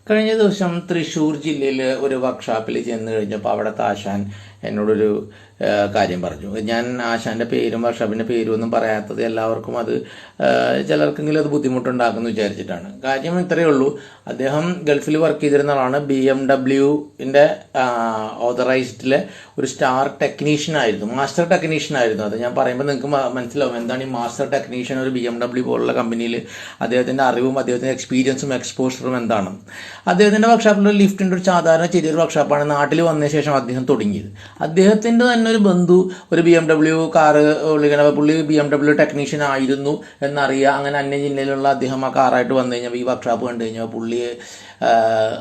കഴിഞ്ഞ ദിവസം തൃശ്ശൂർ ജില്ലയിൽ ഒരു വർക്ക്ഷോപ്പിൽ ചെന്ന് കഴിഞ്ഞപ്പോൾ അവിടുത്തെ ആശാൻ എന്നോടൊരു കാര്യം പറഞ്ഞു. ഞാൻ ആശാന്റെ പേരും വർക്ക്ഷോപ്പിന്റെ പേരും ഒന്നും പറയാത്തത് എല്ലാവർക്കും അത് ചിലർക്കെങ്കിലും അത് ബുദ്ധിമുട്ടുണ്ടാക്കുമെന്ന് വിചാരിച്ചിട്ടാണ്. കാര്യം ഇത്രയേ ഉള്ളൂ. അദ്ദേഹം ഗൾഫിൽ വർക്ക് ചെയ്തിരുന്ന ആളാണ്. BMW-ന്റെ ഓതറൈസ്ഡിലെ ഒരു സ്റ്റാർ ടെക്നീഷ്യൻ ആയിരുന്നു, മാസ്റ്റർ ടെക്നീഷ്യൻ ആയിരുന്നു. അത് ഞാൻ പറയുമ്പോൾ നിങ്ങൾക്ക് മനസ്സിലാവും എന്താണ് ഈ മാസ്റ്റർ ടെക്നീഷ്യൻ. ഒരു BMW പോലുള്ള കമ്പനിയിൽ അദ്ദേഹത്തിന്റെ അറിവും അദ്ദേഹത്തിന്റെ എക്സ്പീരിയൻസും എക്സ്പോഷറും എന്താണ്. അദ്ദേഹത്തിന്റെ വർക്ക്ഷോപ്പിൽ ഒരു ലിഫ്റ്റിന്റെ ഒരു സാധാരണ ചെറിയൊരു വർക്ക്ഷോപ്പാണ് നാട്ടിൽ വന്നതിന് ശേഷം അദ്ദേഹം തുടങ്ങിയത്. അദ്ദേഹത്തിന്റെ തന്നെ ഒരു ബന്ധു ഒരു BMW കാറ് പുള്ളി BMW ടെക്നീഷ്യൻ ആയിരുന്നു എന്നറിയാം. അങ്ങനെ അന്യ ജില്ലയിലുള്ള അദ്ദേഹം ആ കാറായിട്ട് വന്നു കഴിഞ്ഞപ്പോൾ ഈ വർക്ക്ഷോപ്പ് കണ്ടു കഴിഞ്ഞാൽ പുള്ളി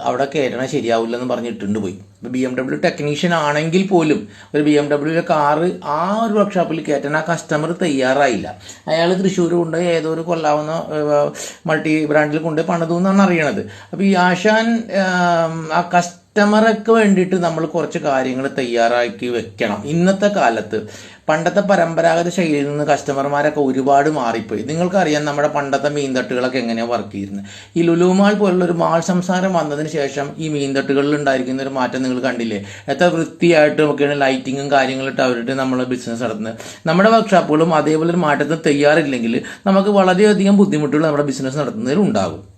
അവിടെ കയറ്റണം ശരിയാവില്ലെന്ന് പറഞ്ഞിട്ടുണ്ട് പോയി. BMW ടെക്നീഷ്യൻ ആണെങ്കിൽ പോലും ഒരു BMW കാറ് ആ ഒരു വർക്ക്ഷോപ്പിൽ കയറ്റാൻ ആ കസ്റ്റമർ തയ്യാറായില്ല. അയാൾ തൃശ്ശൂർ കൊണ്ട് ഏതോ ഒരു കൊല്ലാവുന്ന മൾട്ടി ബ്രാൻഡിൽ കൊണ്ട് പണിതു എന്നാണ് അറിയണത്. അപ്പോൾ ഈ ആശാൻ ആ കസ്റ്റമർക്ക് വേണ്ടിയിട്ട് നമ്മൾ കുറച്ച് കാര്യങ്ങൾ തയ്യാറാക്കി വെക്കണം. ഇന്നത്തെ കാലത്ത് പണ്ടത്തെ പരമ്പരാഗത ശൈലിയിൽ നിന്ന് കസ്റ്റമർമാരൊക്കെ ഒരുപാട് മാറിപ്പോയി. നിങ്ങൾക്കറിയാം നമ്മുടെ പണ്ടത്തെ മീൻതട്ടുകളൊക്കെ എങ്ങനെയാണ് വർക്ക് ചെയ്യുന്നത്. ഈ ലുലു മാൾ പോലുള്ള ഒരു മാൾ സംസാരം വന്നതിന് ശേഷം ഈ മീൻതട്ടുകളിൽ ഉണ്ടായിരിക്കുന്ന ഒരു മാറ്റം നിങ്ങൾ കണ്ടില്ലേ? എത്ര വൃത്തിയായിട്ട് ഒക്കെയാണ് ലൈറ്റിങ്ങും കാര്യങ്ങളിട്ട് അവരുടെ നമ്മൾ ബിസിനസ് നടത്തുന്നത്. നമ്മുടെ വർക്ക്ഷോപ്പുകളും അതേപോലെ ഒരു മാറ്റത്തിന് തയ്യാറില്ലെങ്കിൽ നമുക്ക് വളരെയധികം ബുദ്ധിമുട്ടുകൾ നമ്മുടെ ബിസിനസ് നടത്തുന്നതിൽ ഉണ്ടാകും.